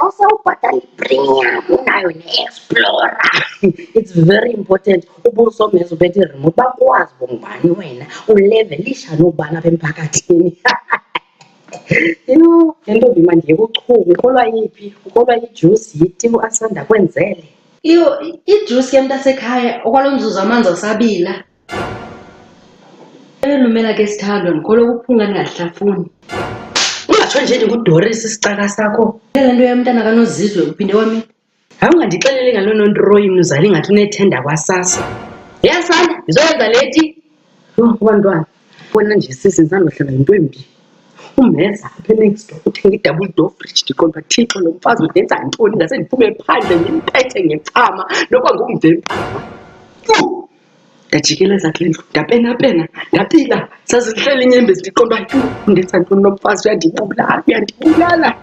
awusawubhatala i-premium unayo ne-explorer. It's very important ubusomeza ubethe i-remote bakwazi bongubani wena ulevelisha nobani apha emphakathini. Le ntombi mandiye kuchuku ukholwa yiphi? Ukholwa ijusi yiti asanda kwenzele? Ijusi yemntasekhaya okwalo mzuzu amanzi asabila. Lumela ke sithandwa ndikholwa ukuphunga ndingahlafuni. Ungatsho nje ndinguDoris isicaka sakho. Le nto yamntana kaNozizwe uphinde wami. Hayi ungandixeleli ngalo nontroyi mnuzali ingathi unethenda kwasasa. Yasana ndizoyenza leti. Yho bantwana bona nje sisi ndisandohlala yinto embi. Umeza apha next door uthenga i-double door fridge ndiqonda Thixo lo mfazi undenza ntoni ngase ndiphume phandle ndimpethe ngecama nokwangoku ndempama. Ndajikeleza kule ndlu ndapenapena ndapila sazihleli inyembezi ndiqonda undenza ntoni lo mfazi uyandibulala.